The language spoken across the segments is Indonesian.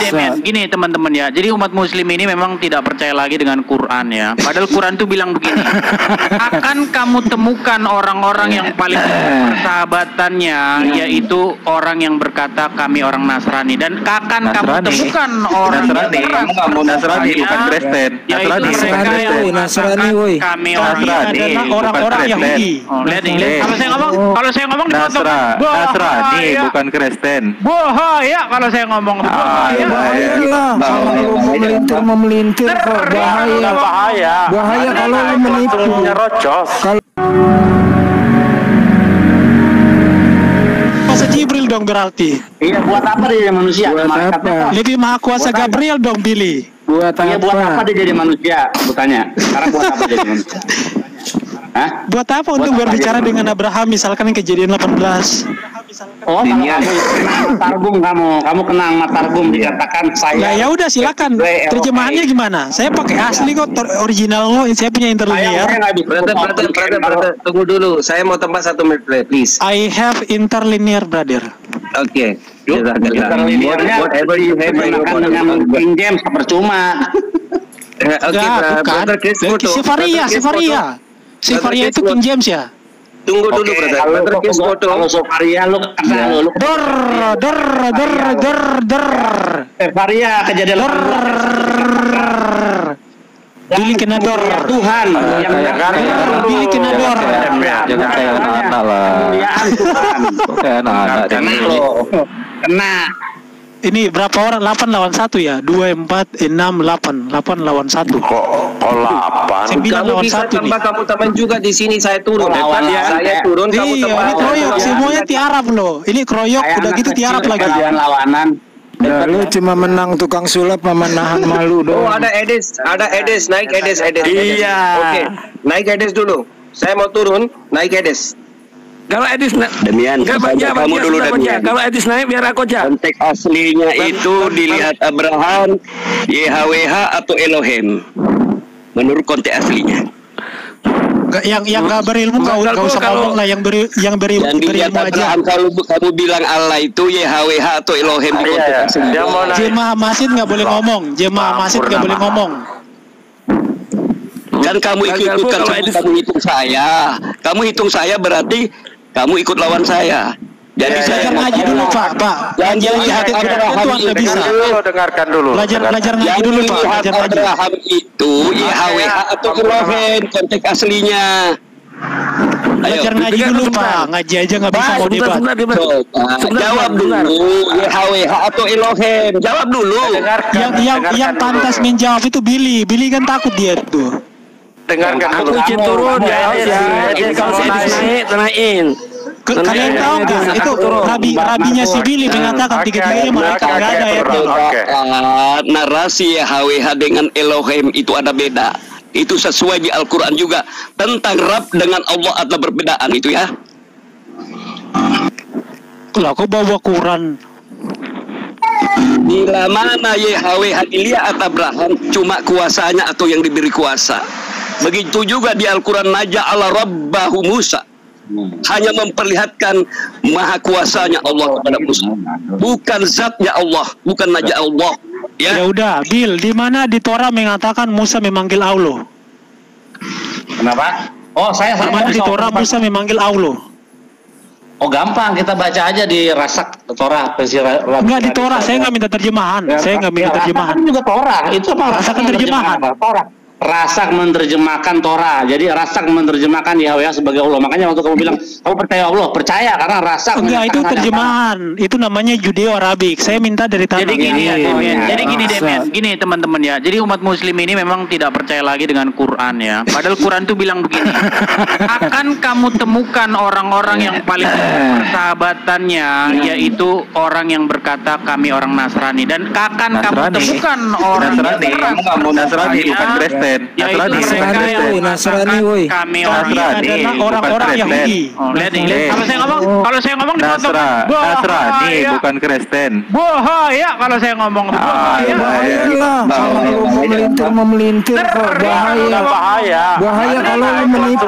Demen, gini teman-teman ya. Jadi umat muslim ini memang tidak percaya lagi dengan Quran ya. Padahal Quran itu bilang begini. Akan kamu temukan orang-orang yang paling persahabatannya yaitu orang yang berkata kami orang Nasrani, dan akan kamu temukan orang Nasrani bukan Kristen. Nasrani woi. Kami orang-orang Yahudi. Lihat nih. Kalau saya ngomong Nasrani bukan Kristen. Bahaya kalau saya ngomong. Bahaya. Kalau memelintir kok bahaya. Bahaya kalau menipu. Kuasa Jibril dong berarti. Iya, buat apa dia jadi manusia? Buat apa? Lebih maha kuasa Gabriel dong, Billy. Buat apa? Iya, buat apa dia jadi manusia? Bertanya. Sekarang buat apa dia jadi manusia? Hah? Buat apa untuk berbicara dengan Abraham misalkan Kejadian 18? Oh, kalau kamu Targum kamu kenang Targum dikatakan saya. Ya udah silakan. Terjemahannya gimana? Saya pakai asli kok, original lo. Saya punya interlinear. Brother, tunggu dulu. Saya mau tempat 1 menit, please. I have interlinear, brother. Oke. Whatever you have dengan King James percuma. Oke, brother Chris Foto. Sifaria itu King James ya? Tunggu dulu, brother. Brother Chris Foto. Kalau Sifaria lu kenal lu. Sifaria Kejadian Billy kena dor. Tuhan yang Billy kena dor. Jangan kayak anak lah. Kayak anak. Kena. Ini berapa orang? 8 lawan 1 ya? 2, 4, 6, 8 lawan 1. Kok 8? 9 Kamu lawan bisa 1 nih. tambah, kamu tambah juga di sini. Saya turun. Saya turun, kamu Iya, tambah. ini kroyok. Semuanya tiarap loh. Ini kroyok, udah gitu tiarap lagi. Lawanan. Ya, lu cuma menang tukang sulap sama nahan malu Oh, doang. ada Edes, naik Edes. Iya. Oke, naik Edes dulu. Saya mau turun, naik Edes. Kalau Edis Demian, kamu dulu Demian. Kalau Edis naik biar aku aja. Konteks aslinya itu dilihat Abraham, YHWH atau Elohim. Menurut konteks aslinya. Yang nggak berilmu nggak usah ngomong lah, yang berilmu dilihat aja. Abraham, kalau kamu bilang Allah itu YHWH atau Elohim di konteks aslinya. Jemaah Masjid nggak boleh ngomong. Jemaah Masjid nggak boleh ngomong. Kan kamu ikut-ikutkan kamu hitung saya. Kamu hitung saya berarti kamu ikut lawan saya. Jadi saya ngaji dulu Pak. Jangan lihat Abraham itu Dengarkan dulu. Belajar ngaji dulu Pak. Belajar ngaji. Abraham itu YHWH atau Elohim konteks aslinya. Belajar ngaji dulu Pak. Ngaji aja nggak bisa mau debat. Jawab dulu. YHWH atau Elohim. Jawab dulu. Yang pantas menjawab itu Billy. Billy kan takut dia tuh. Dengarkan dulu. Aku turun ya. Jadi kalau saya naik, tenangin. Kalian tahu kan itu rabinya si Billy mengatakan tiga-tiganya mereka nggak ada ya. Narasi YHWH dengan Elohim itu ada beda. Itu sesuai di Al-Quran juga. Tentang Rab dengan Allah ada perbedaan itu ya. Lah kok bawa Quran? Bila mana YHWH dilihat Abraham cuma kuasanya atau yang diberi kuasa. Begitu juga di Al-Quran Naja'ala Rabbahu Musa. Hanya memperlihatkan maha kuasanya Allah kepada Musa. Bukan zatnya Allah, bukan Naja Allah. Ya udah, Bill, di mana di Torah mengatakan Musa memanggil Allah? Kenapa? Oh, saya di mana di Torah Musa memanggil Allah? Oh, gampang, kita baca aja di Rasak Torah. Enggak di Torah, saya nggak minta terjemahan. Saya nggak minta terjemahan. Rasak juga Torah. Itu apa? Rasak terjemahan. Torah. Rasak menerjemahkan Torah. Jadi Rasak menerjemahkan Yahweh sebagai Allah. Makanya waktu kamu bilang kamu percaya Allah, percaya karena Rasak. Enggak, itu terjemahan. Itu namanya Judeo-Arabik. Saya minta dari tanah. Jadi gini ya, Demian. Jadi gini Demian. Gini teman-teman ya. Jadi umat muslim ini memang tidak percaya lagi dengan Quran ya. Padahal Quran itu bilang begini. Akan kamu temukan orang-orang yang paling persahabatannya yaitu orang yang berkata kami orang Nasrani, dan akan kamu temukan orang Nasrani bukan Kristen. Nasrani woi. Kami adalah orang-orang Yahudi. Lihat nih. Kalau saya ngomong Nasrani bukan Kristen. Bahaya kalau saya ngomong. Bahaya lah. Kalau memelintir kok bahaya. Bahaya kalau lu menipu.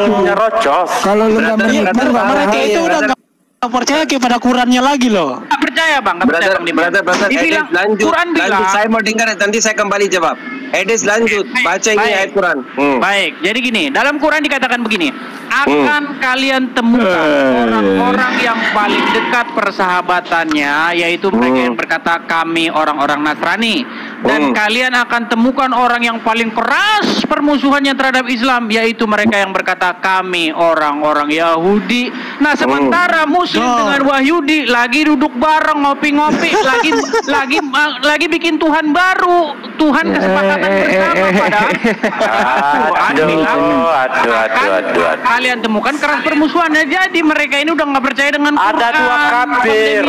Kalau lu nggak menipu nggak mereka itu udah nggak percaya kepada Qurannya lagi loh. percaya bang, nggak percaya bang. Brother, Dibilang, Edis, lanjut. Quran bilang. Saya mau dengar, nanti saya kembali jawab. Edis lanjut, baca ini ayat Quran. Baik, jadi gini, dalam Quran dikatakan begini, akan kalian temukan orang-orang yang paling dekat persahabatannya, yaitu mereka yang berkata kami orang-orang Nasrani, dan kalian akan temukan orang yang paling keras permusuhannya terhadap Islam, yaitu mereka yang berkata kami orang-orang Yahudi. Nah, sementara Muslim dengan Wahyudi lagi duduk bareng ngopi-ngopi, lagi bikin Tuhan baru, Tuhan kesepakatan bersama. Padahal kalian temukan keras permusuhannya. Jadi mereka ini udah nggak percaya dengan Quran. Ada dua kafir.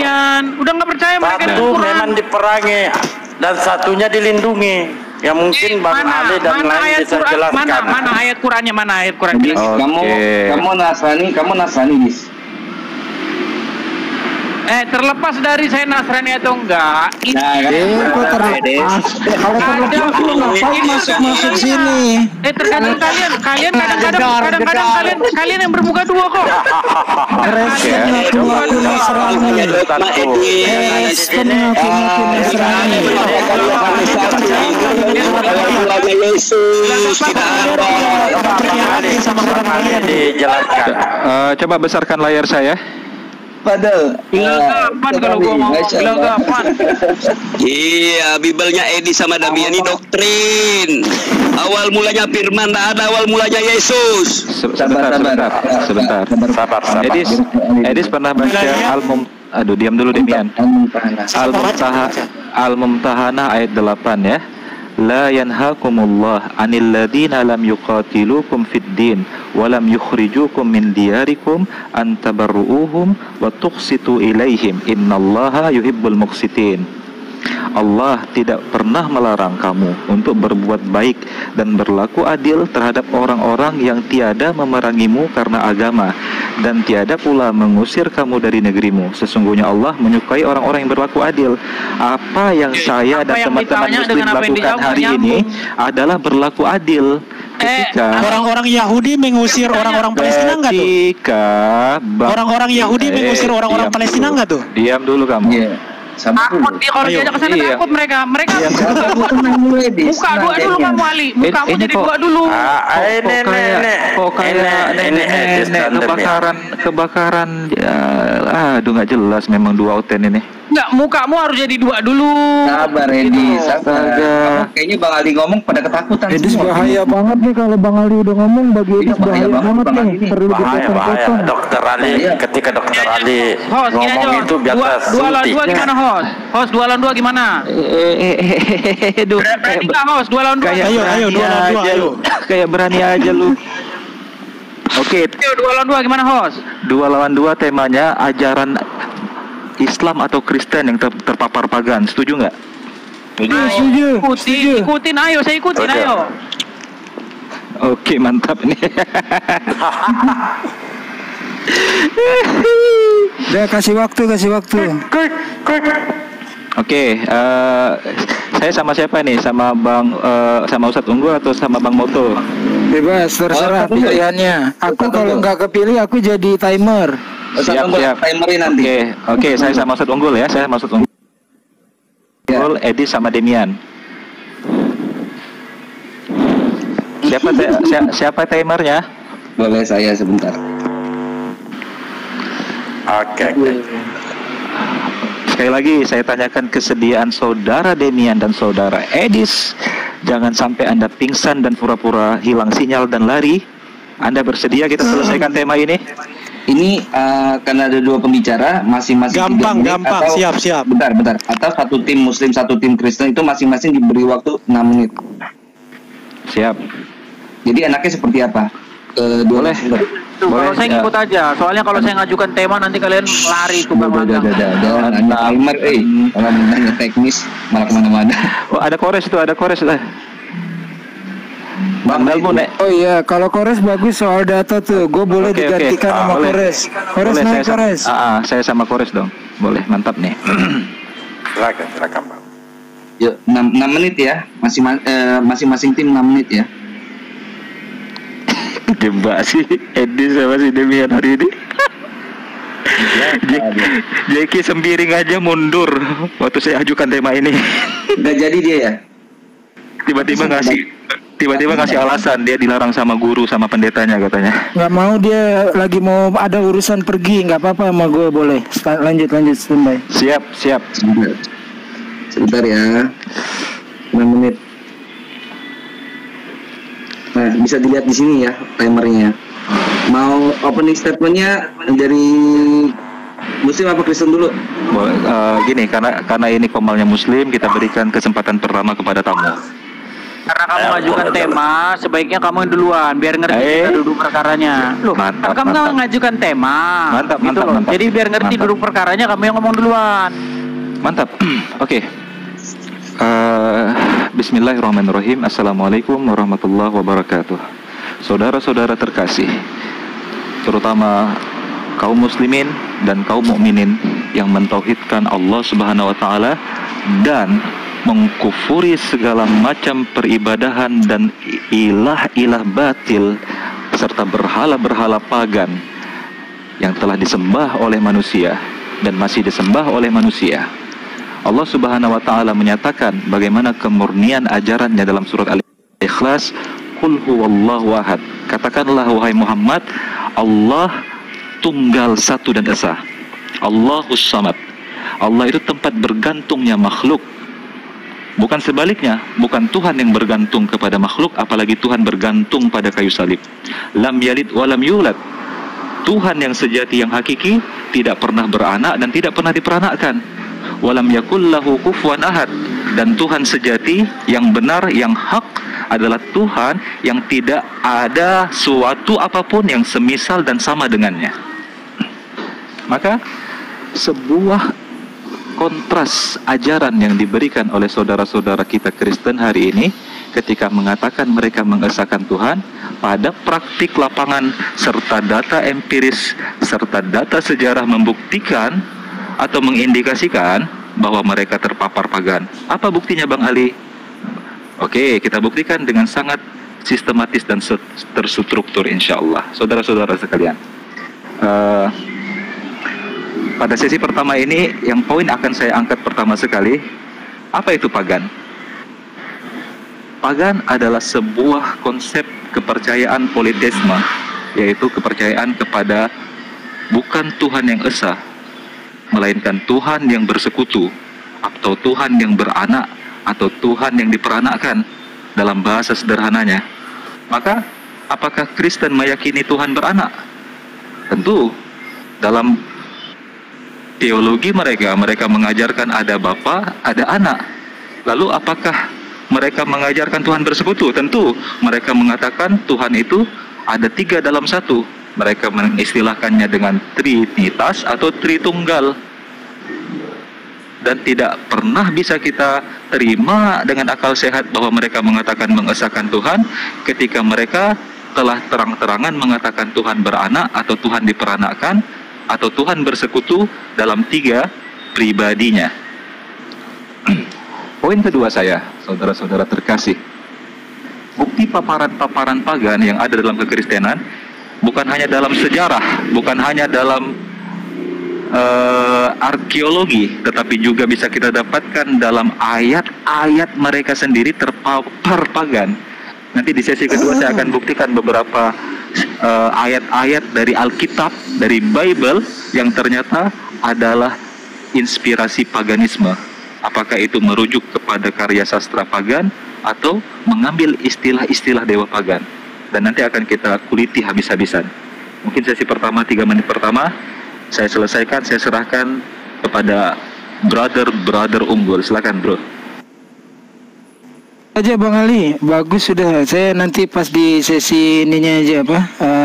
Udah nggak percaya mereka dengan Satu Quran. memang diperangi dan satunya dilindungi. Yang mungkin Bang Ali dan lain bisa jelaskan. Mana ayat Qurannya? Mana ayat Quran? Kamu Nasrani, Dis. Terlepas dari saya Nasrani atau enggak, ini Kalau terlepas lu ngapain masuk sini? tergantung kalian kadang-kadang kalian yang bermuka dua kok. Kristen ngaku-ngaku Nasrani. Kristen ngaku-ngaku Nasrani. Dijelaskan. Coba besarkan layar saya. Padahal Gelagapan kalau gua mau gelagapan. Iya, Bibelnya Edi sama Damian ini doktrin. Awal mulanya firman, ada awal mulanya Yesus. Sebentar. Edis pernah baca Aduh, diam dulu Demian. Al-Mumtahanah ayat 8 ya. La yanhakumullah 'anil ladzina lam yuqatilukum fid din wa lam yukhrijukum min diyarikum an tabarruuhum wa tuqsitu ilaihim innallaha yuhibbul muqsitin. Allah tidak pernah melarang kamu untuk berbuat baik dan berlaku adil terhadap orang-orang yang tiada memerangimu karena agama dan tiada pula mengusir kamu dari negerimu. Sesungguhnya Allah menyukai orang-orang yang berlaku adil. Apa yang saya dan teman-teman Muslim lakukan hari ini adalah berlaku adil. Ketika orang-orang Yahudi mengusir orang-orang Palestina enggak tuh? Orang-orang Yahudi mengusir orang-orang Palestina enggak tuh? Diam dulu kamu. Takut dia kalau diajak ke sana, takut mereka buka dua dulu kamu Ali, mukamu jadi dua dulu. Kok kayak nenek kebakaran ya, aduh nggak jelas memang dua oten ini. Enggak, mukamu harus jadi dua dulu. Sabar Edi, sabar. Kayaknya Bang Ali ngomong pada ketakutan. Edis bahaya banget nih kalau Bang Ali udah ngomong, bagi Edis bahaya banget nih. Perlu dipotong-potong. Dokter Ali, ketika Dokter Ali ngomong itu biasa suntik. 2 lawan 2 gimana host? Host 2 lawan 2 gimana? Berani nggak host 2 lawan 2? Ayo 2 lawan 2 ayo. Kayak berani aja lu. Oke. 2 lawan 2 gimana host? 2 lawan 2 temanya ajaran Islam atau Kristen yang terpapar pagan. Setuju nggak? Setuju. Ikutin, ayo saya ikutin, ayo. Oke, mantap nih. Udah kasih waktu. Oke, saya sama siapa nih? Sama Bang sama Ustadz Unggul atau sama Bang Moto? Bebas, terserah pilihannya. Aku kalau nggak kepilih, aku jadi timer. Siap. Timerin nanti. Oke, saya sama Ustadz Unggul ya. Saya sama Ustadz Unggul. Edi sama Demian. Siapa timernya? Boleh saya sebentar. Oke. Sekali lagi saya tanyakan kesediaan saudara Demian dan saudara Edis. Jangan sampai Anda pingsan dan pura-pura hilang sinyal dan lari. Anda bersedia kita selesaikan tema ini? Ini karena ada dua pembicara, masing-masing gampang, atau, siap. Bentar. Atau satu tim Muslim, satu tim Kristen itu masing-masing diberi waktu 6 menit. Siap. Jadi enaknya seperti apa? Boleh. Kalau saya ngikut aja, soalnya kalau saya ngajukan tema nanti kalian lari tuh Bang. Ada timer, kalau nanya teknis malah kemana-mana. Oh, ada kores lah. Bang Dalmu nek. Oh iya, kalau Kores bagus soal data tuh. Gue boleh digantikan sama Kores. Kores naik Kores. Saya sama Kores dong. Boleh, mantap nih. Silakan Bang. Yuk, 6 menit ya. Masing-masing tim 6 menit ya. Gembak sih Edi sama si Demian hari ini. Jeki Sembiring aja mundur waktu saya ajukan tema ini. Nggak jadi dia ya? Tiba-tiba ngasih alasan dia dilarang sama guru sama pendetanya katanya. Nggak mau, dia lagi mau ada urusan pergi, nggak apa-apa sama gue, boleh. Lanjut standby. Siap. Sebentar ya. 6 menit. Nah, bisa dilihat di sini ya timernya. Mau opening statementnya dari Muslim apa Kristen dulu? Gini, karena ini komalnya Muslim, kita berikan kesempatan pertama kepada tamu. Karena kamu ngajukan tema, sebaiknya kamu yang duluan, biar ngerti kita duduk perkaranya. Loh, Mantap, kamu mantap. ngajukan tema. Mantap. Jadi biar ngerti duduk perkaranya, kamu yang ngomong duluan. Mantap. Oke. Bismillahirrahmanirrahim. Assalamualaikum warahmatullahi wabarakatuh. Saudara-saudara terkasih, terutama kaum muslimin dan kaum mukminin yang mentauhidkan Allah Subhanahu wa taala dan mengkufuri segala macam peribadahan dan ilah-ilah batil serta berhala-berhala pagan yang telah disembah oleh manusia dan masih disembah oleh manusia. Allah Subhanahu wa taala menyatakan bagaimana kemurnian ajarannya dalam surat Al-Ikhlas, Qul huwallahu ahad. Katakanlah wahai Muhammad, Allah tunggal satu dan esa. Allahus samad. Allah itu tempat bergantungnya makhluk. Bukan sebaliknya, bukan Tuhan yang bergantung kepada makhluk, apalagi Tuhan bergantung pada kayu salib. Lam yalid wa lam yulad. Tuhan yang sejati, yang hakiki, tidak pernah beranak dan tidak pernah diperanakkan. Walam yakul lahu kufuwan ahad. Dan Tuhan sejati, yang benar, yang hak adalah Tuhan yang tidak ada suatu apapun yang semisal dan sama dengannya. Maka sebuah kontras ajaran yang diberikan oleh saudara-saudara kita Kristen hari ini ketika mengatakan mereka mengesahkan Tuhan, pada praktik lapangan serta data empiris serta data sejarah membuktikan atau mengindikasikan bahwa mereka terpapar pagan. Apa buktinya Bang Ali? Oke, kita buktikan dengan sangat sistematis dan terstruktur insya Allah. Saudara-saudara sekalian, pada sesi pertama ini yang poin akan saya angkat pertama sekali, apa itu pagan? Pagan adalah sebuah konsep kepercayaan politeisme, yaitu kepercayaan kepada bukan Tuhan yang esa, melainkan Tuhan yang bersekutu, atau Tuhan yang beranak, atau Tuhan yang diperanakkan dalam bahasa sederhananya. Maka apakah Kristen meyakini Tuhan beranak? Tentu dalam teologi mereka mengajarkan ada Bapa, ada anak. Lalu apakah mereka mengajarkan Tuhan bersekutu? Tentu mereka mengatakan Tuhan itu ada 3 dalam 1. Mereka mengistilahkannya dengan Trinitas atau Tritunggal. Dan tidak pernah bisa kita terima dengan akal sehat bahwa mereka mengatakan mengesahkan Tuhan ketika mereka telah terang-terangan mengatakan Tuhan beranak atau Tuhan diperanakkan atau Tuhan bersekutu dalam 3 pribadinya. Poin kedua saya, saudara-saudara terkasih, bukti paparan-paparan pagan yang ada dalam kekristenan bukan hanya dalam sejarah, bukan hanya dalam arkeologi, tetapi juga bisa kita dapatkan dalam ayat-ayat mereka sendiri terpapar pagan. Nanti di sesi kedua saya akan buktikan beberapa ayat-ayat dari Alkitab, dari Bible yang ternyata adalah inspirasi paganisme. Apakah itu merujuk kepada karya sastra pagan atau mengambil istilah-istilah dewa pagan. Dan nanti akan kita kuliti habis-habisan. Mungkin sesi pertama 3 menit pertama saya selesaikan, saya serahkan kepada brother unggul. Silakan bro. Aja Bang Ali, bagus sudah. Saya nanti pas di sesi ininya aja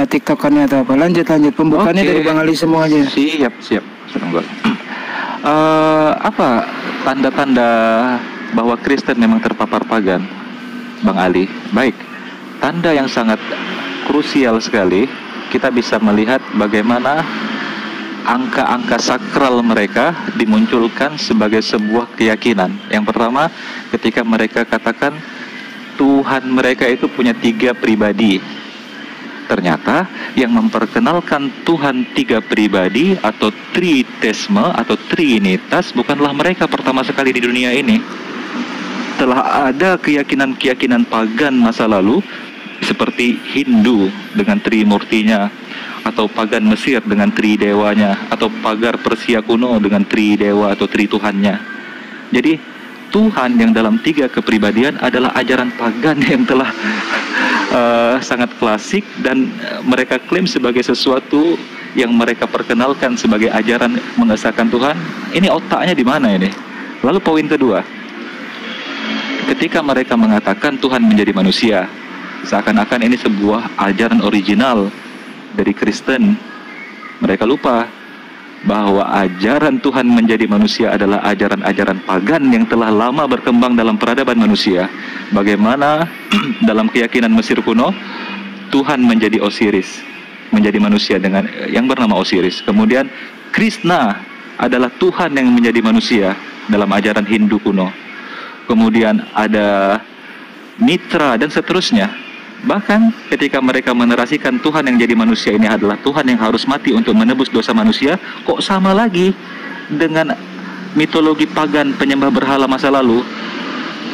TikTokannya atau apa. Lanjut pembukaannya dari Bang Ali semua aja. Siap. Apa tanda-tanda bahwa Kristen memang terpapar pagan, Bang Ali? Baik, tanda yang sangat krusial sekali. Kita bisa melihat bagaimana angka-angka sakral mereka dimunculkan sebagai sebuah keyakinan. Yang pertama, ketika mereka katakan Tuhan mereka itu punya 3 pribadi. ternyata yang memperkenalkan Tuhan tiga pribadi atau tritesme atau trinitas bukanlah mereka pertama sekali di dunia ini. Telah ada keyakinan-keyakinan pagan masa lalu seperti Hindu dengan trimurtinya, atau pagan Mesir dengan tridewanya, atau pagar Persia kuno dengan tridewa atau trituhannya. Jadi Tuhan yang dalam tiga kepribadian adalah ajaran pagan yang telah sangat klasik, dan mereka klaim sebagai sesuatu yang mereka perkenalkan sebagai ajaran mengesahkan Tuhan. Ini otaknya di mana ini? Lalu poin kedua, ketika mereka mengatakan Tuhan menjadi manusia, seakan-akan ini sebuah ajaran original dari Kristen. Mereka lupa bahwa ajaran Tuhan menjadi manusia adalah ajaran-ajaran pagan yang telah lama berkembang dalam peradaban manusia. Bagaimana dalam keyakinan Mesir kuno, Tuhan menjadi Osiris, menjadi manusia dengan yang bernama Osiris. Kemudian Krishna adalah Tuhan yang menjadi manusia dalam ajaran Hindu kuno. Kemudian ada Mitra dan seterusnya. Bahkan ketika mereka menerasikan Tuhan yang jadi manusia ini adalah Tuhan yang harus mati untuk menebus dosa manusia, kok sama lagi dengan mitologi pagan penyembah berhala masa lalu.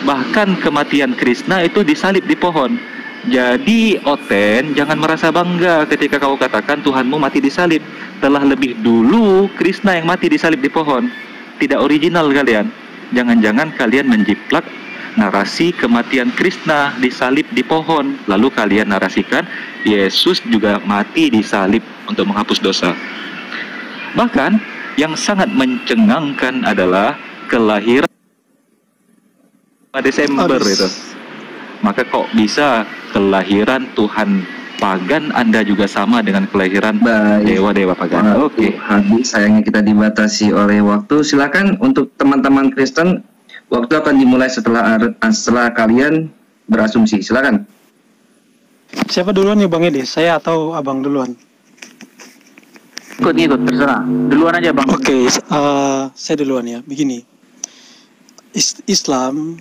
Bahkan kematian Krishna itu disalib di pohon. Jadi Oten, jangan merasa bangga ketika kau katakan Tuhanmu mati disalib. Telah lebih dulu Krishna yang mati disalib di pohon. Tidak original kalian. Jangan-jangan kalian menjiplak narasi kematian Krishna disalib di pohon, lalu kalian narasikan Yesus juga mati disalib untuk menghapus dosa. Bahkan yang sangat mencengangkan adalah kelahiran Desember itu. Maka kok bisa kelahiran Tuhan pagan Anda juga sama dengan kelahiran dewa-dewa pagan? Oke, habis sayangnya kita dibatasi oleh waktu. Silakan untuk teman-teman Kristen, waktu akan dimulai setelah kalian berasumsi. Silakan. Siapa duluan nih Bang Edi? Saya atau Abang duluan? Ikut, terserah. Duluan aja Bang. Oke, saya duluan ya. Begini, Islam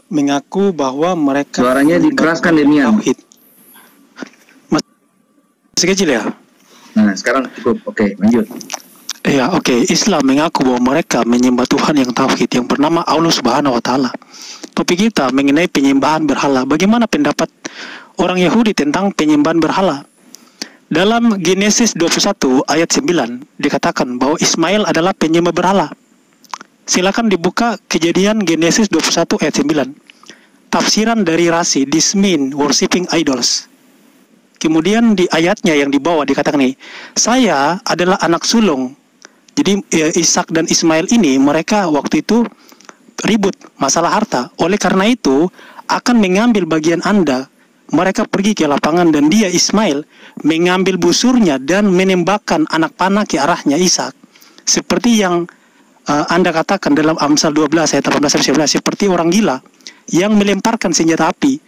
mengaku bahwa mereka suaranya dikeraskan Demian. Tauhid. Masih kecil ya? Nah, sekarang cukup. Oke, lanjut. Ya, oke. Islam mengaku bahwa mereka menyembah Tuhan yang tauhid yang bernama Allah Subhanahu wa taala. Topik kita mengenai penyembahan berhala. Bagaimana pendapat orang Yahudi tentang penyembahan berhala? Dalam Genesis 21 ayat 9 dikatakan bahwa Ismail adalah penyembah berhala. Silakan dibuka Kejadian Genesis 21 ayat 9. Tafsiran dari Rashi, this mean worshiping idols. Kemudian di ayatnya yang di bawah dikatakan nih, saya adalah anak sulung. Jadi Ishak dan Ismail ini mereka waktu itu ribut masalah harta. Oleh karena itu akan mengambil bagian Anda. Mereka pergi ke lapangan dan dia Ismail mengambil busurnya dan menembakkan anak panah ke arahnya Ishak. Seperti yang Anda katakan dalam Amsal 12 ayat 18-19, seperti orang gila yang melemparkan senjata api.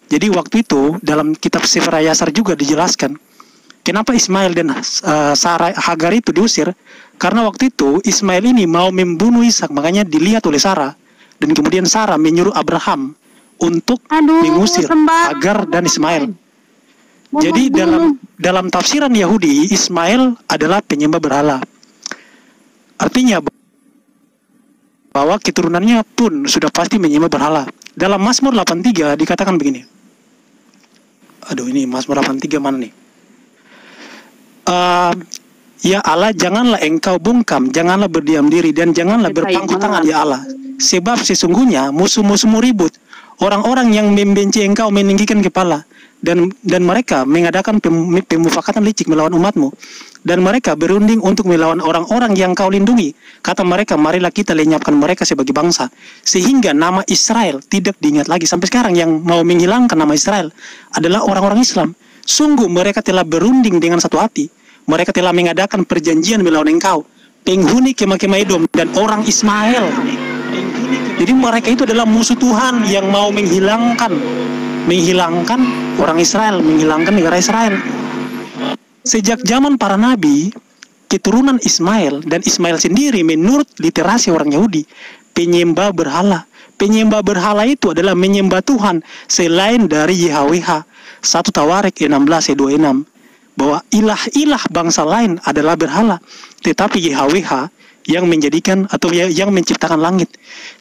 Jadi waktu itu dalam kitab Sefer Yasar juga dijelaskan kenapa Ismail dan Sarah Hagar itu diusir. Karena waktu itu Ismail ini mau membunuh Ishak, makanya dilihat oleh Sarah. Dan kemudian Sarah menyuruh Abraham untuk mengusir Hagar dan Ismail. Jadi dalam tafsiran Yahudi, Ismail adalah penyembah berhala. Artinya bahwa keturunannya pun sudah pasti menyembah berhala. Dalam Mazmur 83 dikatakan begini. Aduh, ini Mazmur 83 mana nih? Ya Allah, janganlah engkau bungkam, janganlah berdiam diri, dan janganlah berpangku tangan ya Allah. Sebab sesungguhnya musuh-musuhmu ribut, orang-orang yang membenci engkau meninggikan kepala, dan mereka mengadakan pemufakatan licik melawan umatmu, dan mereka berunding untuk melawan orang-orang yang kau lindungi. Kata mereka, marilah kita lenyapkan mereka sebagai bangsa, sehingga nama Israel tidak diingat lagi. Sampai sekarang yang mau menghilangkan nama Israel adalah orang-orang Islam. Sungguh mereka telah berunding dengan satu hati. Mereka telah mengadakan perjanjian melawan engkau, penghuni kemah-kemah Edom dan orang Ismail. Jadi mereka itu adalah musuh Tuhan yang mau menghilangkan orang Israel, menghilangkan negara Israel. Sejak zaman para nabi, keturunan Ismail dan Ismail sendiri menurut literasi orang Yahudi penyembah berhala. Penyembah berhala itu adalah menyembah Tuhan selain dari YHWH, 1 Tawarik 16 ayat 26 bahwa ilah-ilah bangsa lain adalah berhala, tetapi YHWH yang menjadikan atau yang menciptakan langit.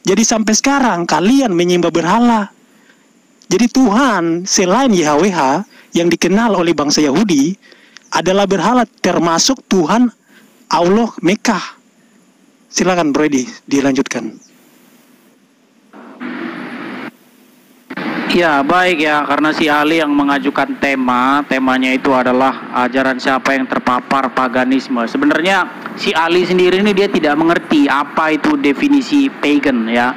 Jadi sampai sekarang kalian menyembah berhala. Jadi Tuhan selain YHWH yang dikenal oleh bangsa Yahudi adalah berhala, termasuk Tuhan Allah Mekah. Silakan Bro Edi, dilanjutkan. Ya baik ya, karena si Ali yang mengajukan temanya itu adalah ajaran siapa yang terpapar paganisme. Sebenarnya si Ali sendiri ini dia tidak mengerti apa itu definisi pagan ya.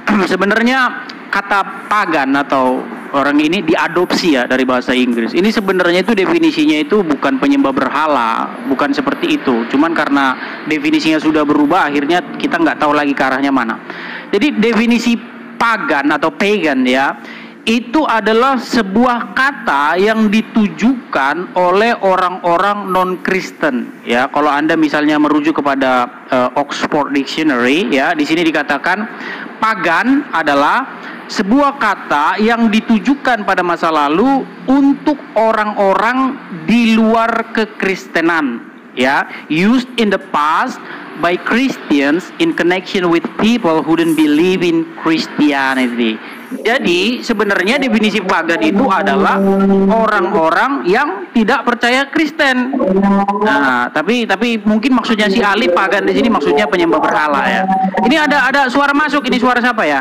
Sebenarnya kata pagan atau orang ini diadopsi ya dari bahasa Inggris. Ini sebenarnya itu definisinya itu bukan penyembah berhala, bukan seperti itu. Cuman karena definisinya sudah berubah, akhirnya kita nggak tahu lagi ke arahnya mana. Jadi definisi pagan atau pagan ya, itu adalah sebuah kata yang ditujukan oleh orang-orang non-Kristen ya. Kalau Anda misalnya merujuk kepada Oxford Dictionary ya, di sini dikatakan pagan adalah sebuah kata yang ditujukan pada masa lalu untuk orang-orang di luar kekristenan ya, used in the past by Christians in connection with people who didn't believe in Christianity. Jadi sebenarnya definisi pagan itu adalah orang-orang yang tidak percaya Kristen. Nah, tapi mungkin maksudnya si Ali pagan di sini maksudnya penyembah berhala ya. Ini ada suara masuk, ini suara siapa ya?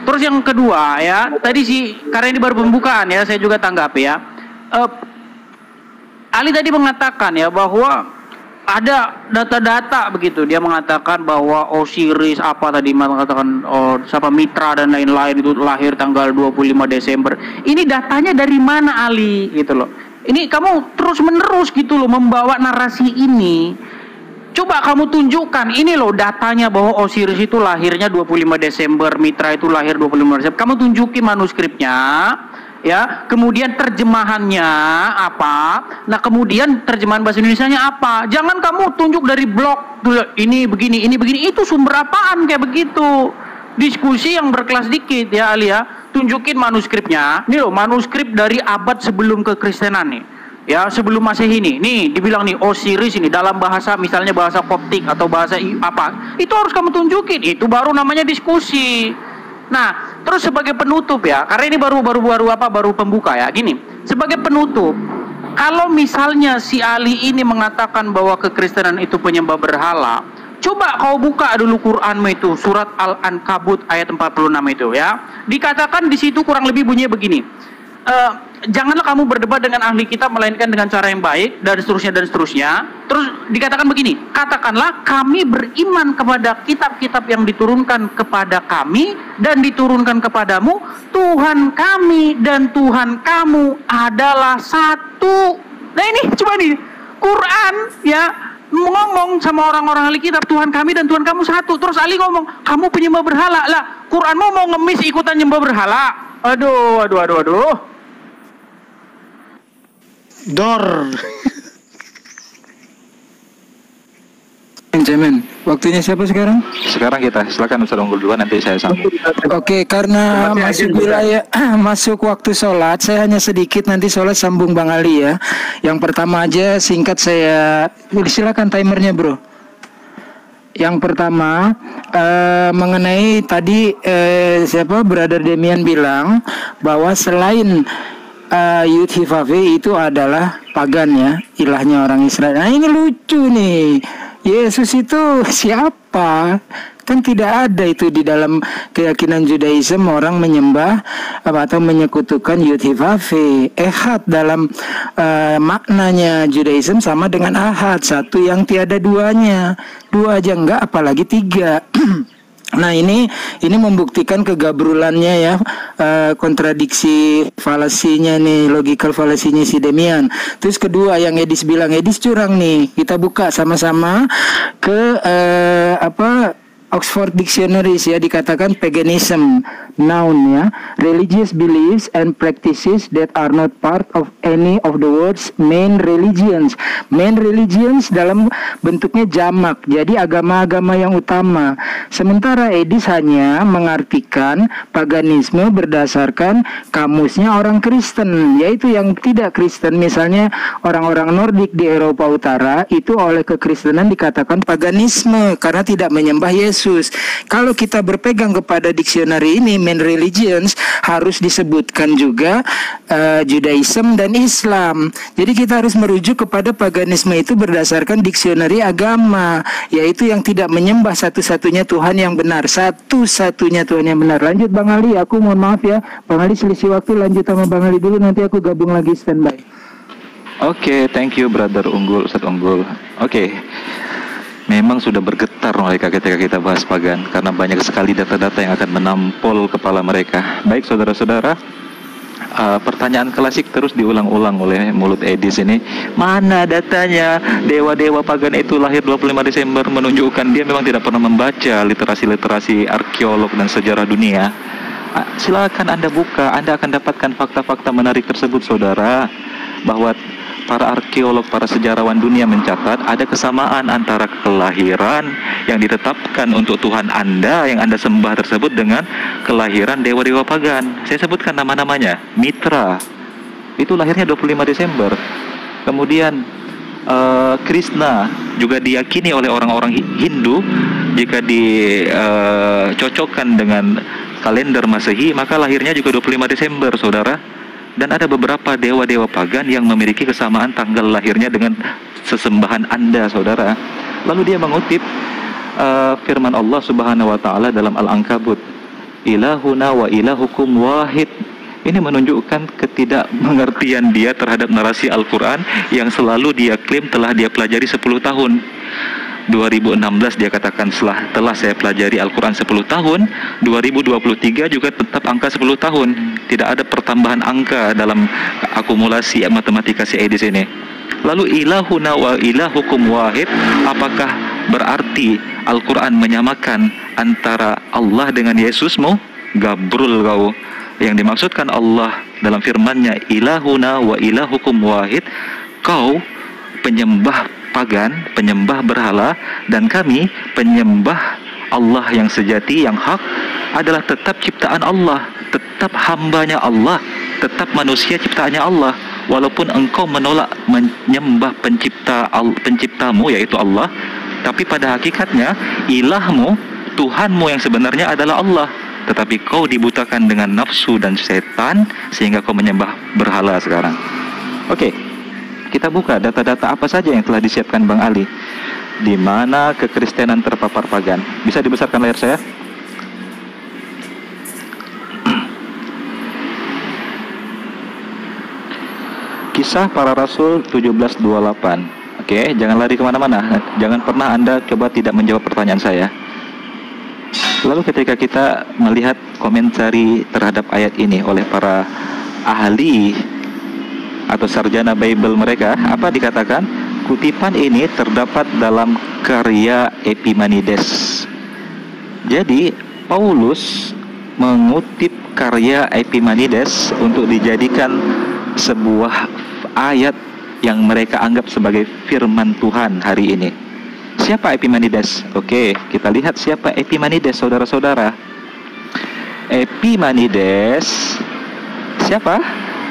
Terus yang kedua ya, tadi karena ini baru pembukaan ya, saya juga tanggapi ya. Ali tadi mengatakan ya bahwa ada data-data begitu, dia mengatakan bahwa Osiris apa tadi mengatakan siapa Mitra dan lain-lain itu lahir tanggal 25 Desember. Ini datanya dari mana Ali gitu loh. Ini kamu terus-menerus gitu loh membawa narasi ini. Coba kamu tunjukkan ini loh datanya bahwa Osiris itu lahirnya 25 Desember, Mitra itu lahir 25 Desember. Kamu tunjukin manuskripnya. Ya, kemudian terjemahannya apa? Nah, kemudian terjemahan bahasa Indonesianya apa? Jangan kamu tunjuk dari blog dulu, ini begini, itu sumber apaan kayak begitu. Diskusi yang berkelas dikit ya Ali ya. Tunjukin manuskripnya. Nih loh, manuskrip dari abad sebelum kekristenan nih. Ya, sebelum Masehi ini. Nih, dibilang nih Osiris ini dalam bahasa misalnya bahasa Koptik atau bahasa apa. Itu harus kamu tunjukin. Itu baru namanya diskusi. Nah, terus sebagai penutup ya, karena ini baru pembuka ya. Gini, sebagai penutup, kalau misalnya si Ali ini mengatakan bahwa kekristenan itu penyembah berhala, coba kau buka dulu Quranmu itu, surat Al-Ankabut ayat 46 itu ya. Dikatakan di situ kurang lebih bunyinya begini. Janganlah kamu berdebat dengan ahli kitab melainkan dengan cara yang baik dan seterusnya. Terus dikatakan begini, katakanlah kami beriman kepada kitab-kitab yang diturunkan kepada kami dan diturunkan kepadamu. Tuhan kami dan Tuhan kamu adalah satu. Nah ini coba nih Quran ya ngomong sama orang-orang ahli kitab, Tuhan kami dan Tuhan kamu satu. Terus Ali ngomong kamu penyembah berhala lah. Quranmu mau ngemis ikutan nyembah berhala. Aduh. Dor. Cemen, waktunya siapa sekarang? Sekarang kita, silakan Ustaz Unggul duluan, nanti saya sambung. Oke, karena masuk waktu sholat, saya hanya sedikit nanti sholat sambung Bang Ali ya. Yang pertama aja singkat saya, silakan timernya bro. Yang pertama mengenai tadi Brother Demian bilang bahwa selain Yud-Hid-Vav itu adalah pagan ya, ilahnya orang Israel. Nah ini lucu nih, Yesus itu siapa? Kan tidak ada itu di dalam keyakinan Judaism orang menyembah atau menyekutukan Yud-Hid-Vav. Ehad dalam maknanya Judaism sama dengan Ahad, satu yang tiada duanya. Dua aja enggak, apalagi tiga. Nah ini membuktikan kegabrulannya ya, kontradiksi falasinya nih, logical falasinya si Demian. Terus kedua yang Edis bilang, Edis curang nih. Kita buka sama-sama ke Oxford Dictionary ya dikatakan paganism, noun ya, religious beliefs and practices that are not part of any of the world's main religions. Main religions dalam bentuknya jamak, jadi agama-agama yang utama. Sementara Edis hanya mengartikan paganisme berdasarkan kamusnya orang Kristen, yaitu yang tidak Kristen. Misalnya orang-orang Nordik di Eropa Utara itu oleh kekristenan dikatakan paganisme karena tidak menyembah Yesus. Kalau kita berpegang kepada dictionary ini, main religions, harus disebutkan juga Judaism dan Islam. Jadi kita harus merujuk kepada paganisme itu berdasarkan dictionary agama, yaitu yang tidak menyembah satu-satunya Tuhan yang benar, satu-satunya Tuhan yang benar. Lanjut Bang Ali, aku mohon maaf ya, Bang Ali selisih waktu, lanjut sama Bang Ali dulu, nanti aku gabung lagi standby. Oke, thank you brother Unggul, Ustaz Unggul. Oke. Memang sudah bergetar mereka ketika kita bahas pagan, karena banyak sekali data-data yang akan menampol kepala mereka. Baik saudara-saudara, pertanyaan klasik terus diulang-ulang oleh mulut Edis ini. Mana datanya? Dewa-dewa pagan itu lahir 25 Desember, menunjukkan dia memang tidak pernah membaca literasi-literasi arkeolog dan sejarah dunia. Silakan Anda buka, Anda akan dapatkan fakta-fakta menarik tersebut saudara, bahwa para arkeolog, para sejarawan dunia mencatat ada kesamaan antara kelahiran yang ditetapkan untuk Tuhan Anda yang Anda sembah tersebut dengan kelahiran dewa-dewa pagan. Saya sebutkan nama-namanya. Mitra, itu lahirnya 25 Desember. Kemudian Krishna juga diyakini oleh orang-orang Hindu, jika dicocokkan dengan kalender Masehi, maka lahirnya juga 25 Desember, saudara. Dan ada beberapa dewa-dewa pagan yang memiliki kesamaan tanggal lahirnya dengan sesembahan Anda, saudara. Lalu dia mengutip firman Allah Subhanahu wa taala dalam Al-Ankabut, "Ilahuna wa ilahukum wahid." Ini menunjukkan ketidakmengertian dia terhadap narasi Al-Qur'an yang selalu dia klaim telah dia pelajari 10 tahun. 2016 dia katakan telah saya pelajari Al-Quran 10 tahun. 2023 juga tetap angka 10 tahun. Tidak ada pertambahan angka dalam akumulasi matematika si Edis ini. Lalu ilahuna wa ilahukum wahid, apakah berarti Al-Quran menyamakan antara Allah dengan Yesusmu? Gabrul kau. Yang dimaksudkan Allah dalam firman-Nya, ilahuna wa ilahukum wahid, kau penyembah pagan, penyembah berhala, dan kami penyembah Allah yang sejati, yang hak, adalah tetap ciptaan Allah, tetap hambanya Allah, tetap manusia ciptaannya Allah. Walaupun engkau menolak menyembah penciptamu yaitu Allah, tapi pada hakikatnya ilahmu, Tuhanmu yang sebenarnya adalah Allah. Tetapi kau dibutakan dengan nafsu dan setan sehingga kau menyembah berhala sekarang. Oke. Kita buka data-data apa saja yang telah disiapkan Bang Ali. Di mana kekristenan terpapar pagan. Bisa dibesarkan layar saya? Kisah Para Rasul 17:28. Oke, jangan lari kemana-mana. Jangan pernah Anda coba tidak menjawab pertanyaan saya. Lalu ketika kita melihat komentari terhadap ayat ini oleh para ahli atau sarjana Bible mereka, apa dikatakan? Kutipan ini terdapat dalam karya Epimanides. Jadi Paulus mengutip karya Epimanides untuk dijadikan sebuah ayat yang mereka anggap sebagai firman Tuhan hari ini. Siapa Epimanides? Oke, kita lihat siapa Epimanides, saudara-saudara. Epimanides siapa?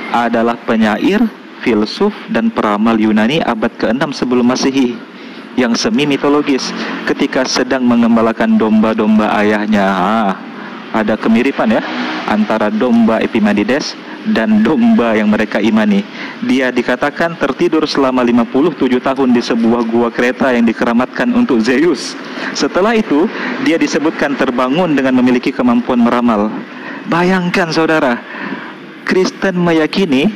Adalah penyair, filsuf, dan peramal Yunani abad ke-6 sebelum Masehi yang semi mitologis. Ketika sedang mengembalakan domba-domba ayahnya, ada kemiripan ya antara domba Epimanides dan domba yang mereka imani. Dia dikatakan tertidur selama 57 tahun di sebuah gua Kreta yang dikeramatkan untuk Zeus. Setelah itu dia disebutkan terbangun dengan memiliki kemampuan meramal. Bayangkan saudara, Kristen meyakini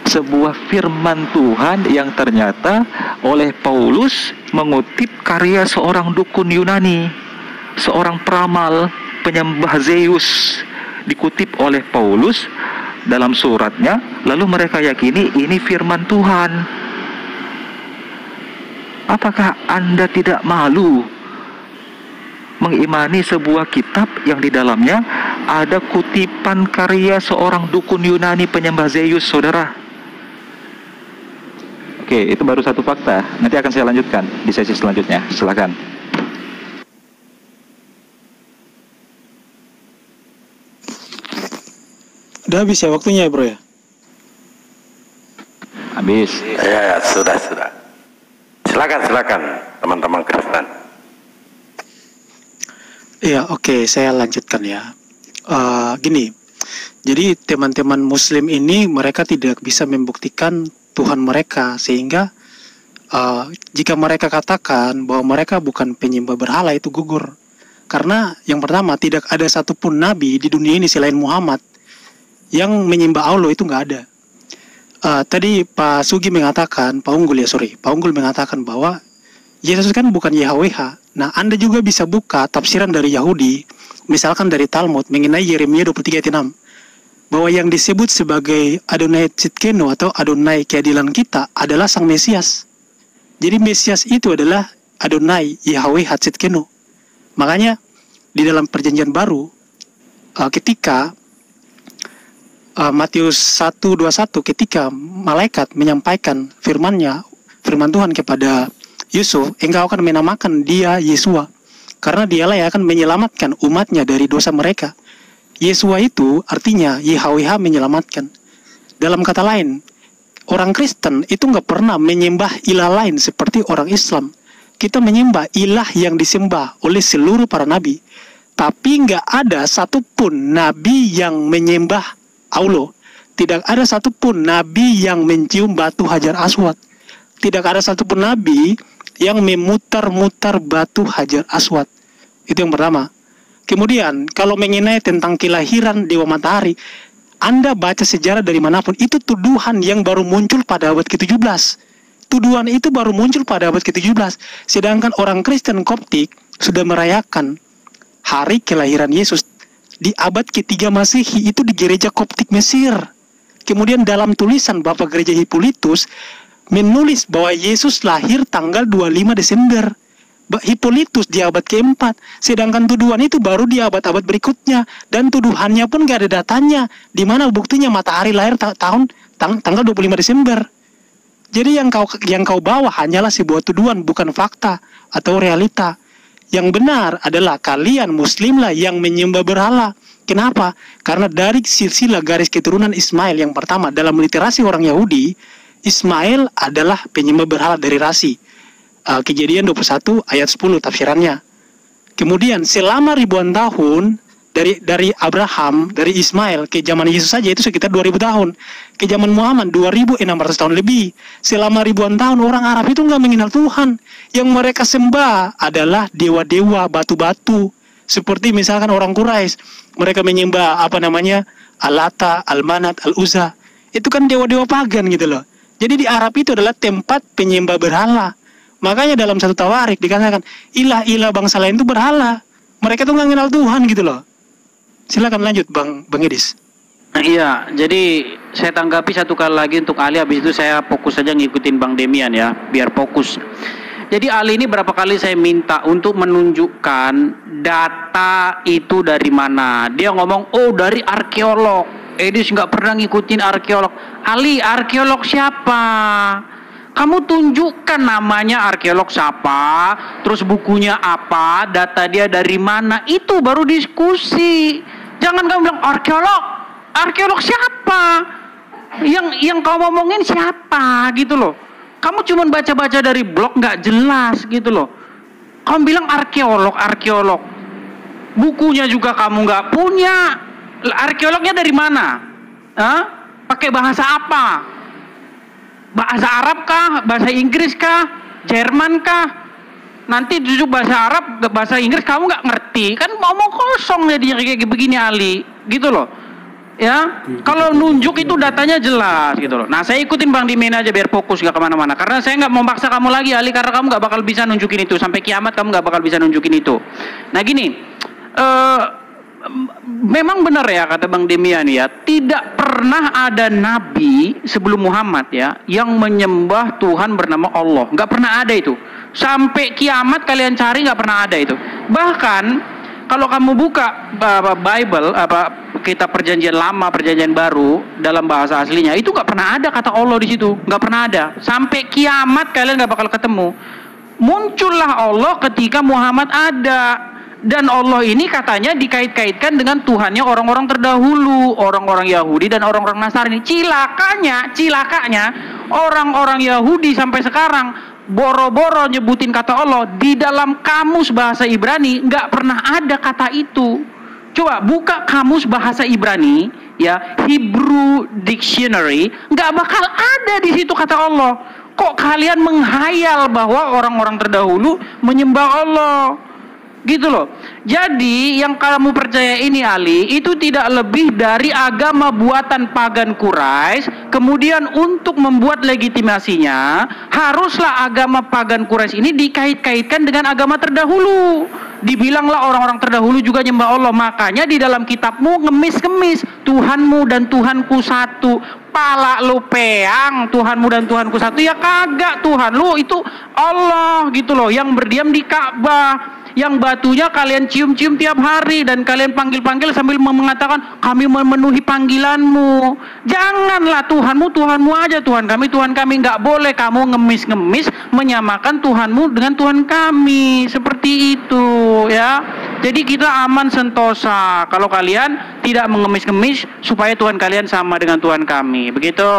sebuah firman Tuhan yang ternyata oleh Paulus mengutip karya seorang dukun Yunani, seorang peramal penyembah Zeus, dikutip oleh Paulus dalam suratnya, lalu mereka yakini ini firman Tuhan. Apakah Anda tidak malu mengimani sebuah kitab yang di dalamnya ada kutipan karya seorang dukun Yunani penyembah Zeus, saudara. Oke, itu baru satu fakta. Nanti akan saya lanjutkan di sesi selanjutnya. Silakan. Udah habis ya waktunya ya bro ya? Habis. Ya, sudah. Silakan teman-teman Kristen. Iya, oke, saya lanjutkan ya. Gini, jadi teman-teman Muslim ini mereka tidak bisa membuktikan Tuhan mereka, sehingga jika mereka katakan bahwa mereka bukan penyembah berhala, itu gugur. Karena yang pertama, tidak ada satupun nabi di dunia ini selain Muhammad yang menyembah Allah, itu nggak ada. Tadi Pak Sugi mengatakan, Pak Unggul mengatakan bahwa Yesus kan bukan YHWH. Nah, Anda juga bisa buka tafsiran dari Yahudi, misalkan dari Talmud mengenai Yeremia 23 ayat 6, bahwa yang disebut sebagai Adonai Tzidkenu atau Adonai keadilan kita adalah Sang Mesias. Jadi Mesias itu adalah Adonai YHWH Tzidkenu. Makanya di dalam Perjanjian Baru, ketika Matius 1:21, ketika malaikat menyampaikan firman Tuhan kepada Yusuf, engkau akan menamakan dia Yesua, karena dialah yang akan menyelamatkan umatnya dari dosa mereka. Yesua itu artinya YHWH menyelamatkan. Dalam kata lain, orang Kristen itu nggak pernah menyembah ilah lain seperti orang Islam. Kita menyembah ilah yang disembah oleh seluruh para nabi, tapi nggak ada satupun nabi yang menyembah Allah. Tidak ada satupun nabi yang mencium batu Hajar Aswad. Tidak ada satupun nabi yang memutar-mutar batu Hajar Aswad. Itu yang pertama. Kemudian, kalau mengenai tentang kelahiran Dewa Matahari, Anda baca sejarah dari manapun, itu tuduhan yang baru muncul pada abad ke-17. Tuduhan itu baru muncul pada abad ke-17. Sedangkan orang Kristen Koptik sudah merayakan hari kelahiran Yesus di abad ke-3 Masehi, itu di gereja Koptik Mesir. Kemudian dalam tulisan Bapak Gereja Hippolytus menulis bahwa Yesus lahir tanggal 25 Desember. Hippolytus di abad ke-4. Sedangkan tuduhan itu baru di abad-abad berikutnya. Dan tuduhannya pun gak ada datanya. Di mana buktinya matahari lahir tanggal 25 Desember. Jadi yang kau bawa hanyalah sebuah tuduhan, bukan fakta atau realita. Yang benar adalah kalian Muslimlah yang menyembah berhala. Kenapa? Karena dari silsilah garis keturunan Ismail yang pertama, dalam literasi orang Yahudi, Ismail adalah penyembah berhala dari rasi. Kejadian 21 ayat 10 tafsirannya. Kemudian selama ribuan tahun dari Abraham, dari Ismail ke zaman Yesus saja itu sekitar 2000 tahun. Ke zaman Muhammad 2600 tahun lebih. Selama ribuan tahun orang Arab itu nggak mengenal Tuhan. Yang mereka sembah adalah dewa-dewa batu-batu. Seperti misalkan orang Quraisy, mereka menyembah Al-Lata, Al-Manat, Al-Uzza. Itu kan dewa-dewa pagan gitu loh. Jadi di Arab itu adalah tempat penyembah berhala. Makanya dalam satu tawarik dikatakan ilah-ilah bangsa lain itu berhala. Mereka tuh nggak kenal Tuhan gitu loh. Silakan lanjut Bang Edis. Iya, jadi saya tanggapi satu kali lagi untuk Ali, habis itu saya fokus saja ngikutin Bang Demian ya, biar fokus. Jadi Ali ini berapa kali saya minta untuk menunjukkan data itu dari mana. Dia ngomong, oh dari arkeolog. Edis nggak pernah ngikutin arkeolog. Ali, arkeolog siapa? Kamu tunjukkan namanya arkeolog siapa, terus bukunya apa, data dia dari mana, itu baru diskusi. Jangan kamu bilang arkeolog siapa? Yang kau ngomongin siapa gitu loh. Kamu cuma baca-baca dari blog nggak jelas gitu loh. Kamu bilang arkeolog. Bukunya juga kamu nggak punya. Arkeolognya dari mana? Pakai bahasa apa? Bahasa Arab kah? Bahasa Inggris kah? Jerman kah? Nanti duduk bahasa Arab, bahasa Inggris kamu nggak ngerti, kan ngomong kosong jadi kayak begini Ali, gitu loh. Ya, kalau nunjuk itu datanya jelas gitu loh. Nah, saya ikutin Bang Dimen aja biar fokus nggak kemana-mana. Karena saya nggak mau paksa kamu lagi Ali, karena kamu nggak bakal bisa nunjukin itu sampai kiamat, kamu nggak bakal bisa nunjukin itu. Nah gini, memang benar ya kata Bang Demian ya, tidak pernah ada nabi sebelum Muhammad ya yang menyembah Tuhan bernama Allah, nggak pernah ada itu. Sampai kiamat kalian cari nggak pernah ada itu. Bahkan kalau kamu buka Bible, kitab Perjanjian Lama, Perjanjian Baru dalam bahasa aslinya itu nggak pernah ada kata Allah di situ, nggak pernah ada. Sampai kiamat kalian nggak bakal ketemu. Muncullah Allah ketika Muhammad ada. Dan Allah ini katanya dikait-kaitkan dengan Tuhannya orang-orang terdahulu, orang-orang Yahudi dan orang-orang Nasrani. Cilakanya orang-orang Yahudi sampai sekarang boro-boro nyebutin kata Allah di dalam kamus bahasa Ibrani nggak pernah ada kata itu. Coba buka kamus bahasa Ibrani, ya, Hebrew Dictionary, nggak bakal ada di situ kata Allah. Kok kalian menghayal bahwa orang-orang terdahulu menyembah Allah? Gitu loh. Jadi yang kamu percaya ini, Ali, itu tidak lebih dari agama buatan pagan Quraisy. Kemudian untuk membuat legitimasinya, haruslah agama pagan Quraisy ini dikait-kaitkan dengan agama terdahulu. Dibilanglah orang-orang terdahulu juga nyembah Allah. Makanya di dalam kitabmu ngemis-ngemis, Tuhanmu dan Tuhanku satu. Pala lu peang, Tuhanmu dan Tuhanku satu. Ya kagak, Tuhan lu itu Allah gitu loh, yang berdiam di Ka'bah, yang batunya kalian cium-cium tiap hari dan kalian panggil-panggil sambil mengatakan kami memenuhi panggilanmu. Janganlah Tuhanmu Tuhanmu aja, Tuhan kami. Nggak boleh kamu ngemis-ngemis menyamakan Tuhanmu dengan Tuhan kami, seperti itu ya. Jadi kita aman sentosa kalau kalian tidak mengemis-ngemis supaya Tuhan kalian sama dengan Tuhan kami, begitu.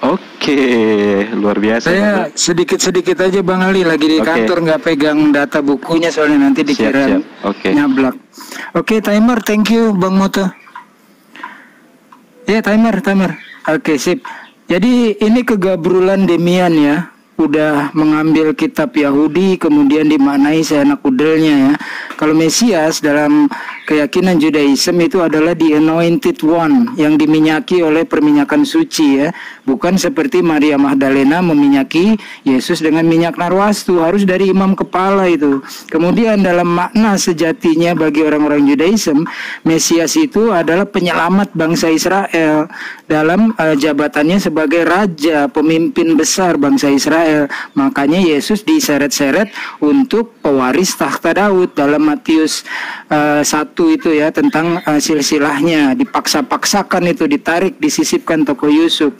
Oke, luar biasa. Saya sedikit-sedikit aja Bang Ali, lagi di kantor nggak pegang data bukunya soalnya nanti dikira nyablak. Oke, timer, thank you Bang Moto. Ya, timer. Oke, sip. Jadi ini kegabrulan Demian ya, udah mengambil kitab Yahudi kemudian dimaknai seenak udelnya ya. Kalau Mesias dalam keyakinan Judaism itu adalah the anointed one, yang diminyaki oleh perminyakan suci ya. Bukan seperti Maria Magdalena meminyaki Yesus dengan minyak narwastu, harus dari imam kepala itu. Kemudian dalam makna sejatinya bagi orang-orang Judaism, Mesias itu adalah penyelamat bangsa Israel dalam jabatannya sebagai raja, pemimpin besar bangsa Israel. Makanya Yesus diseret-seret untuk pewaris tahta Daud dalam Matius 1 itu ya, tentang silsilahnya, dipaksa-paksakan itu, ditarik, disisipkan tokoh Yusuf.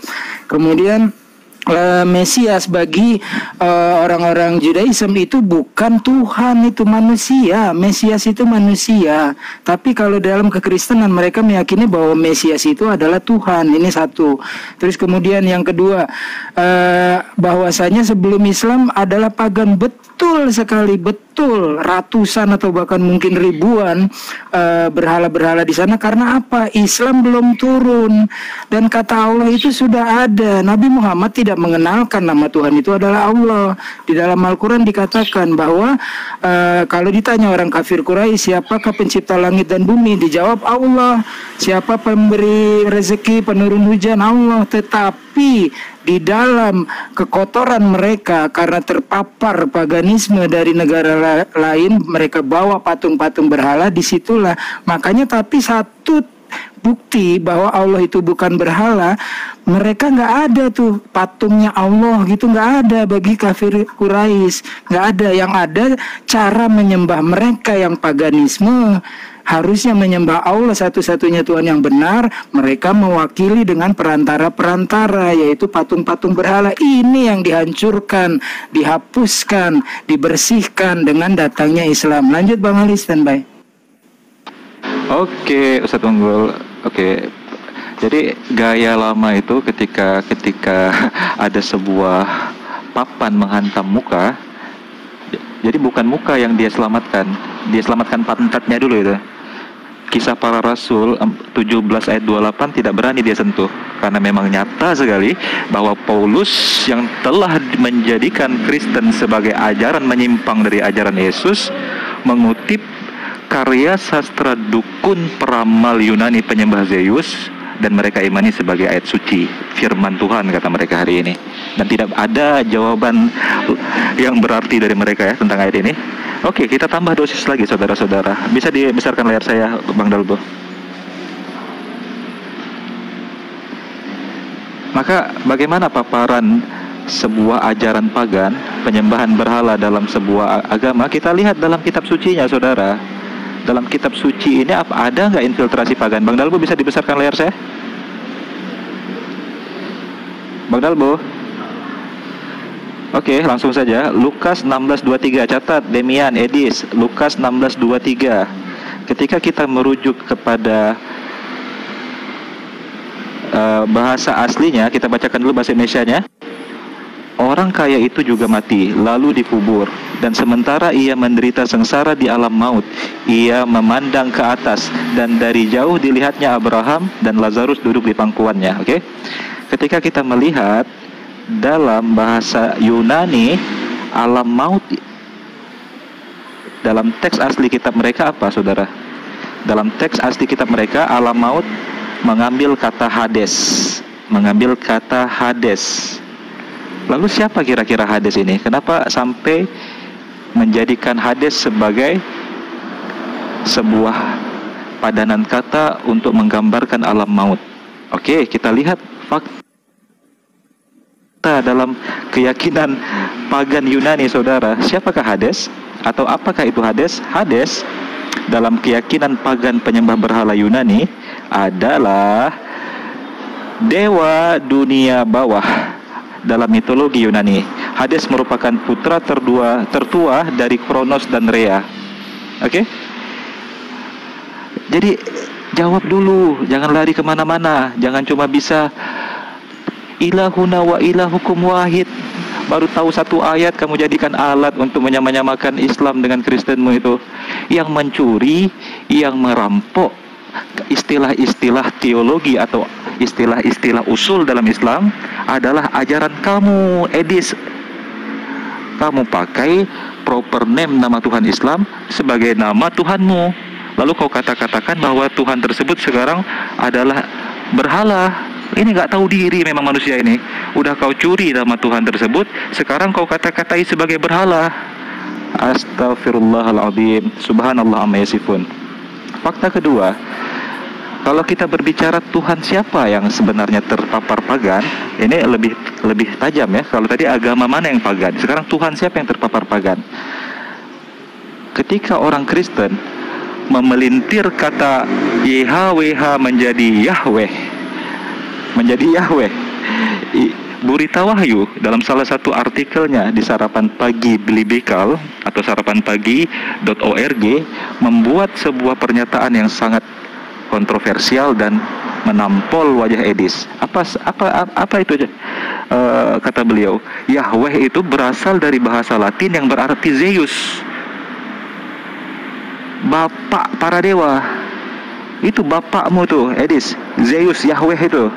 Kemudian Mesias bagi orang-orang Judaism itu bukan Tuhan, itu manusia. Mesias itu manusia. Tapi kalau dalam kekristenan mereka meyakini bahwa Mesias itu adalah Tuhan. Ini satu. Terus kemudian yang kedua, bahwasanya sebelum Islam adalah pagan, betul sekali, betul, ratusan atau bahkan mungkin ribuan berhala-berhala di sana. Karena apa? Islam belum turun dan kata Allah itu sudah ada. Nabi Muhammad tidak mengenalkan nama Tuhan itu adalah Allah. Di dalam Al-Quran dikatakan bahwa kalau ditanya orang kafir Quraisy, siapakah pencipta langit dan bumi? Dijawab Allah. Siapa pemberi rezeki, penurun hujan? Allah. Tetapi di dalam kekotoran mereka karena terpapar paganisme dari negara lain, mereka bawa patung-patung berhala. Disitulah makanya, tapi satu bukti bahwa Allah itu bukan berhala, mereka nggak ada tuh patungnya Allah gitu, nggak ada bagi kafir Quraisy, nggak ada. Yang ada cara menyembah mereka yang paganisme, harusnya menyembah Allah satu-satunya Tuhan yang benar. Mereka mewakili dengan perantara-perantara, yaitu patung-patung berhala. Ini yang dihancurkan, dihapuskan, dibersihkan dengan datangnya Islam. Lanjut Bang Ali, standby. Oke, Ustadz Unggul. Oke. Jadi gaya lama itu ketika ada sebuah papan menghantam muka, jadi bukan muka yang dia selamatkan pantatnya dulu itu. Kisah Para Rasul 17 ayat 28 tidak berani dia sentuh, karena memang nyata sekali bahwa Paulus yang telah menjadikan Kristen sebagai ajaran menyimpang dari ajaran Yesus mengutip karya sastra dukun peramal Yunani penyembah Zeus, dan mereka imani sebagai ayat suci firman Tuhan kata mereka hari ini, dan tidak ada jawaban yang berarti dari mereka ya tentang ayat ini. Oke, kita tambah dosis lagi saudara-saudara. Bisa dibesarkan layar saya Bang Dalbo. Maka bagaimana paparan sebuah ajaran pagan, penyembahan berhala dalam sebuah agama, kita lihat dalam kitab sucinya, saudara. Dalam kitab suci ini ada nggak infiltrasi pagan? Bang Dalbo bisa dibesarkan layar saya? Bang Dalbo? Oke, langsung saja. Lukas 16:23, catat Demian, Edis. Lukas 16:23. Ketika kita merujuk kepada bahasa aslinya, kita bacakan dulu bahasa Indonesianya. Orang kaya itu juga mati, lalu dikubur. Dan sementara ia menderita sengsara di alam maut, ia memandang ke atas, dan dari jauh dilihatnya Abraham dan Lazarus duduk di pangkuannya. Oke? Ketika kita melihat dalam bahasa Yunani, alam maut, dalam teks asli kitab mereka apa, saudara? Dalam teks asli kitab mereka, alam maut mengambil kata Hades. Mengambil kata Hades. Lalu siapa kira-kira Hades ini? Kenapa sampai menjadikan Hades sebagai sebuah padanan kata untuk menggambarkan alam maut? Oke, kita lihat fakta dalam keyakinan pagan Yunani, saudara. Siapakah Hades? Atau apakah itu Hades? Hades dalam keyakinan pagan penyembah berhala Yunani adalah dewa dunia bawah. Dalam mitologi Yunani, Hades merupakan putra tertua dari Kronos dan Rhea. Oke? Jadi jawab dulu, jangan lari kemana-mana. Jangan cuma bisa ilahuna wa ilahukum wahid, baru tahu satu ayat kamu jadikan alat untuk menyamakan Islam dengan Kristenmu itu. Yang mencuri, yang merampok istilah-istilah teologi atau istilah-istilah usul dalam Islam adalah ajaran kamu, Edis. Kamu pakai proper name nama Tuhan Islam sebagai nama Tuhanmu, lalu kau katakan bahwa Tuhan tersebut sekarang adalah berhala. Ini nggak tahu diri memang manusia ini. Udah kau curi nama Tuhan tersebut, sekarang kau kata-katai sebagai berhala. Astaghfirullahaladzim, subhanallah amma yasifun. Fakta kedua, kalau kita berbicara Tuhan siapa yang sebenarnya terpapar pagan, ini lebih tajam ya. Kalau tadi agama mana yang pagan, sekarang Tuhan siapa yang terpapar pagan. Ketika orang Kristen memelintir kata YHWH menjadi Yahweh, Burita Wahyu dalam salah satu artikelnya di Sarapan Pagi Biblical atau sarapanpagi.org membuat sebuah pernyataan yang sangat kontroversial dan menampol wajah Edis. Apa itu? Kata beliau, Yahweh itu berasal dari bahasa Latin yang berarti Zeus, bapak para dewa. Itu bapakmu tuh, Edis, Zeus, Yahweh itu.